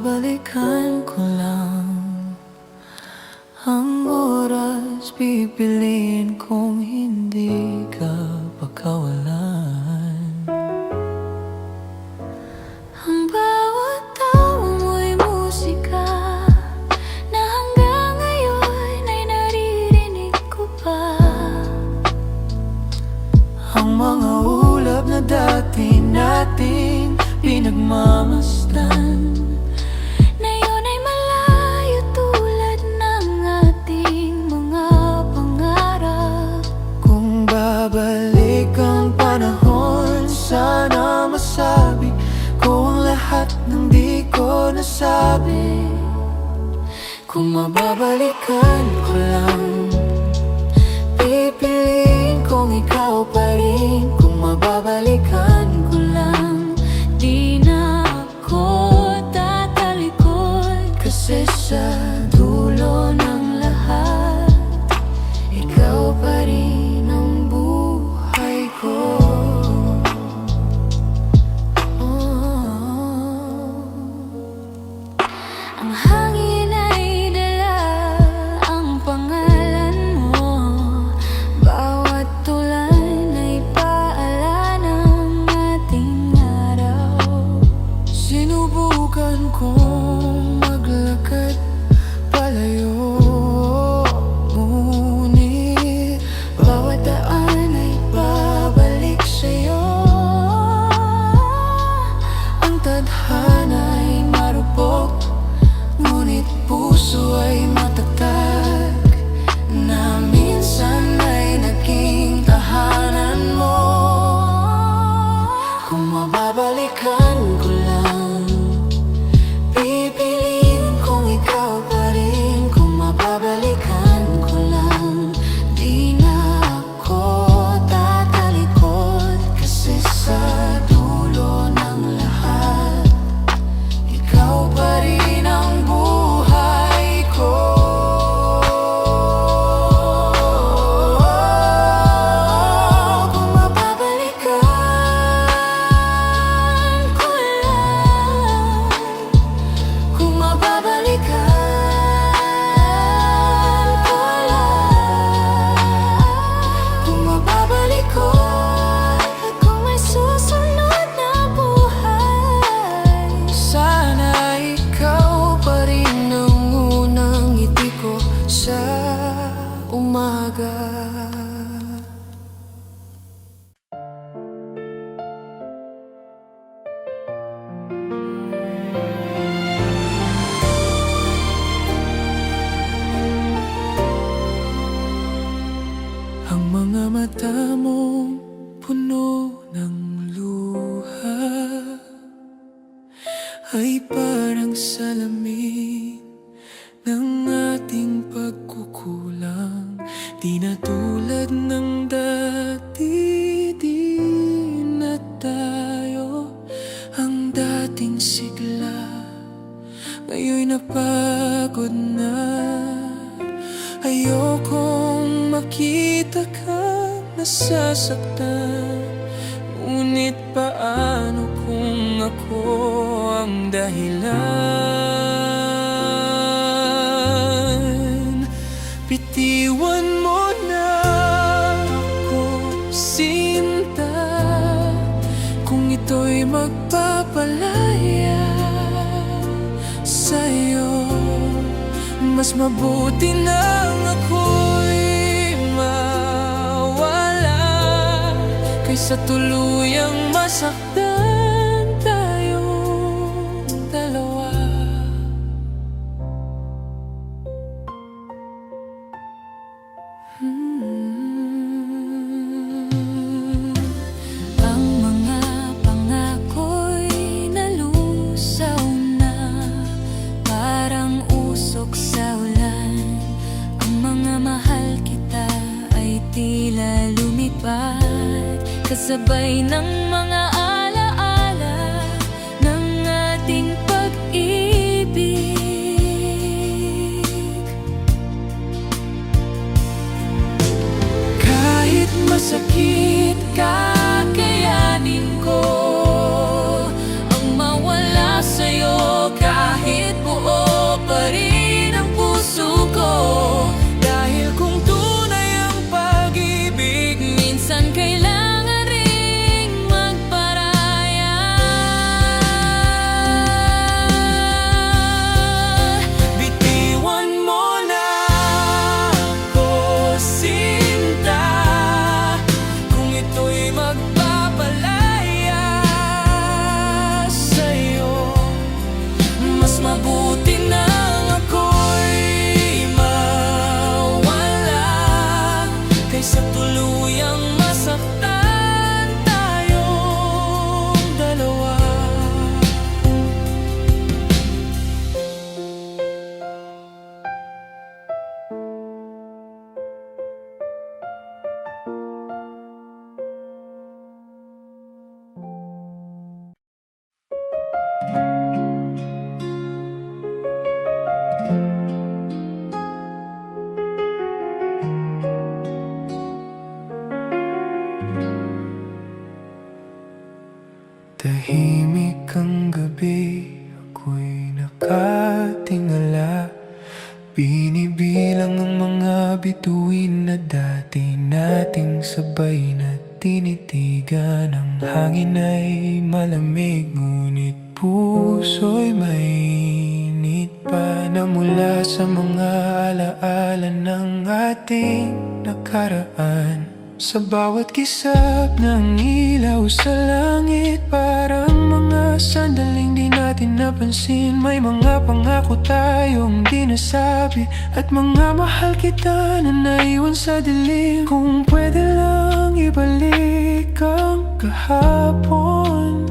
babalikan ko lang ang oras, pipiliin kong hindi ka pagkawalan. Ang bawat tawa mo'y musika na hanggang ngayon ay naririnig ko pa. Ang mga ulap na dati nating pinagmamasdan, Ngayon ay malayo tulad ng ating mga pangarap. kung babalik ang panahon, sana masabi ko ang lahat ng di ko nasabi. Kung mababalikan ko lang, pipiliin kong ikaw pa rin. Kung mababalikan ko lang, Di na ako tatalikod, kasi sa dulo ng lahat, ikaw pa rin ang buhay ko. ang hangin ay dala ang pangalan mo. Bawat tulan ay paalala ng ating araw. Sinubukan kong maglakad palayo, ngunit bawat daan ay babalik sa'yo. Ang tadhana ay marupok, ngunit puso ay matatag, na minsan ay naging tahanan mo. Kung mababalikan ko lang, pipiliin kong ikaw pa rin. Kung mababalikan ko lang, di na ako tatalikod, kasi sa dulo ng lahat, ikaw pa rin ang buhay ko. Kung mababalikan ko lang, kung mababalikan ko lang, kung mababalik ko, at kung may susunod na buhay, sana ikaw pa rin ang unang ngiti ko sa umaga. Ang mga mata mong puno ng luha ay parang salamin ng ating pagkukulang. Di na tulad ng dati, di na tayo ang dating sigla. Ngayon'y napagod na, ayokong makita kang nasasaktan. Ngunit paano kung ako ang dahilan? Bitiwan mo na ako, sinta, kung ito'y magpapalaya sa'yo. Mas mabuti nang ako'y mawala, kaysa tuluyang masaktan tayong dalawa. Ang mga pangako'y nalusaw na, parang usok sa ulan. Ang mga mahal kita ay tila lumipad, kasabay ng mga alaala ng ating pag-ibig. Kahit masakit, kakayanin ko ang mawala sa'yo. Kahit Tahimik ang gabi, ako'y nakatingala. Binibilang ang mga bituin na dati nating sabay na tinitigan. Ang hangin ay malamig, ngunit puso'y mainit pa na mula sa mga alaala ng ating nakaraan. Sa bawat kisap ng ilaw sa langit, parang mga sandaling di natin napansin. May mga pangako tayong di nasabi, at mga mahal kita na naiwan sa dilim. Kung pwede lang ibalik ang kahapon,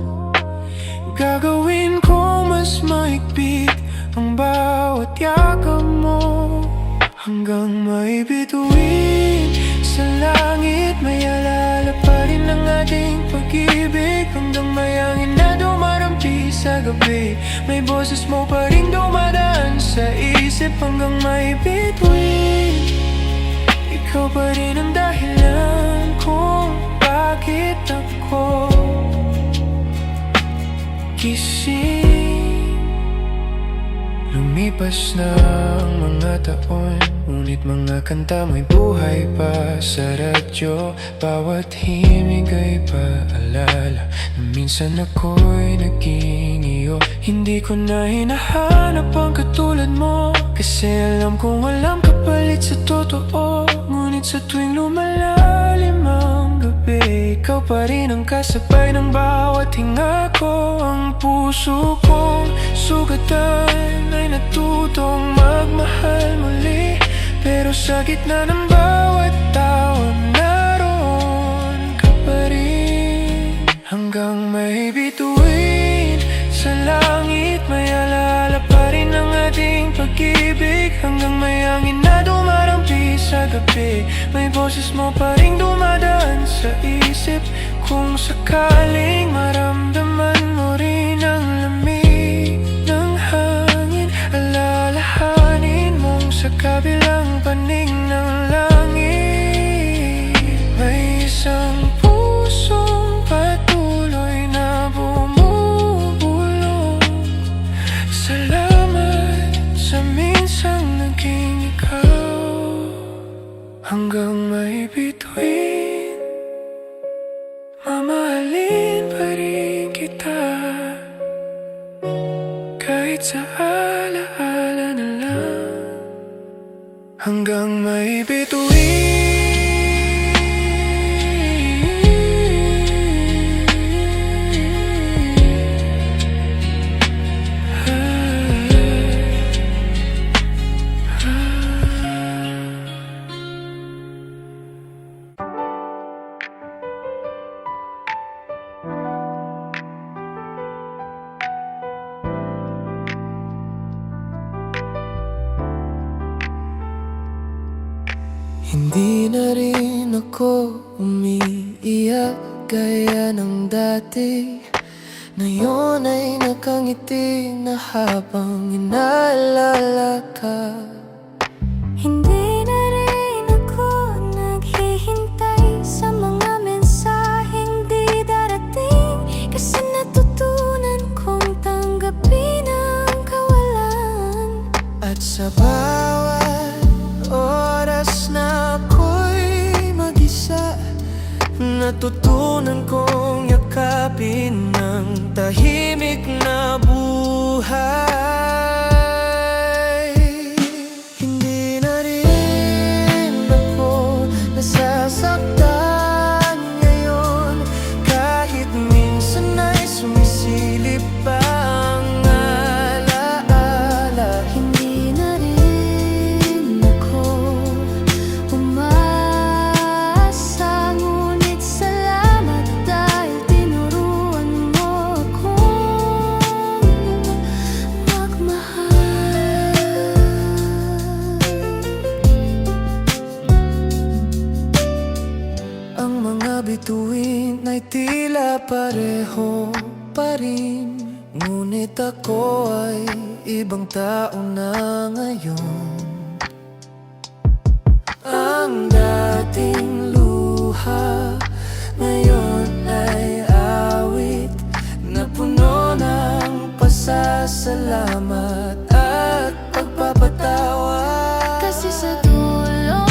gagawin ko mas maigpit ang bawat yakap mo, hanggang may bituin sa langit. May alala pa rin ang ating pag-ibig, hanggang may hangin na dumarampi sa gabi. May boses mo pa rin dumadaan sa isip, hanggang may bituin. Ikaw pa rin ang dahilan kung bakit ako gising. Lumipas na ang mga taon, ngunit mga kanta mo'y buhay pa sa radyo. Bawat himig ay paalala na minsan ako'y naging iyo. Hindi ko na hinahanap ang katulad mo, kasi alam kong walang kapalit sa totoo. Ngunit sa tuwing lumalalim ang gabi, ikaw pa rin ang kasabay ng bawat hinga ko. Ang puso kong sugatan ay natutong magmahal muli, pero sa gitna ng bawat tawa naroon ka pa rin. Hanggang may bituin sa langit, may alala pa rin ang ating pag-ibig. Hanggang may hangin na dumarampi sa gabi, may boses mo pa rin dumadaan sa isip. Kung sakaling maramdaman mo rin ang lamig ng hangin, alalahanin mong sa kabilang panig ng langit may isang pusong patuloy na bumubulong. Salamat sa minsang naging ikaw, hanggang may bituin, mamahalin pa rin kita. Kahit sa alaala na lang, hanggang may bituin. Hindi na rin ako umiiyak gaya ng dati. Ngayon ay nakangiti na habang inaalala ka. Hindi na rin ako naghihintay sa mga mensaheng di darating, kasi natutunan kong tanggapin ang kawalan. At sa bawat oras na ako'y mag-isa, natutunan kong yakapin ng tahimik na buhay. Hindi na rin ako nasasaktan ngayon, kahit minsan ay sumisilip pa ang alaala. Hindi na rin ako umaasa, ngunit salamat dahil tinuruan mo akong magmahal. Ang mga bituin ay tila pareho pa rin, ngunit ako ay ibang tao na ngayon. Ang dating luha ngayon ay awit salamat at pagpapatawad. Kasi sa dulo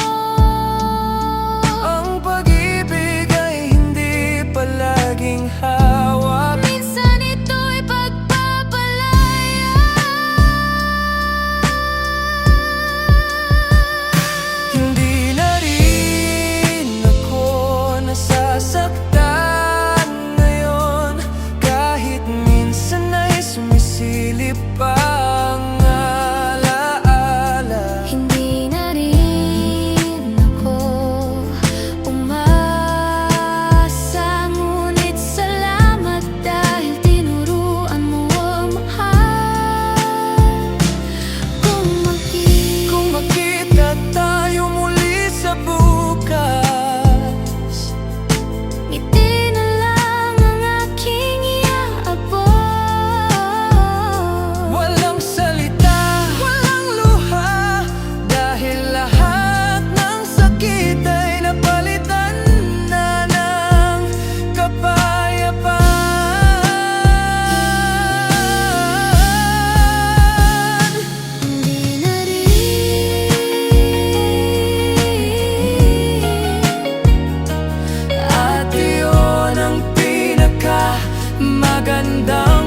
Ang pag-ibig ay hindi palaging hawak. minsan ito'y pagpapalaya. Hindi na rin ako nasasaktan ngayon, kahit minsan ay sumisilip pa ang alaala. Hindi na rin ako umasa, ngunit salamat dahil tinuruan mo ang mahal. Kung makita tayo muli sa bukas, ngiti na lang ang aking iaabot. walang salita, walang luha, dahil lahat ng sakit ay napalitan na ng kapayapaan. Hindi na rin At iyon ang pinakamagandang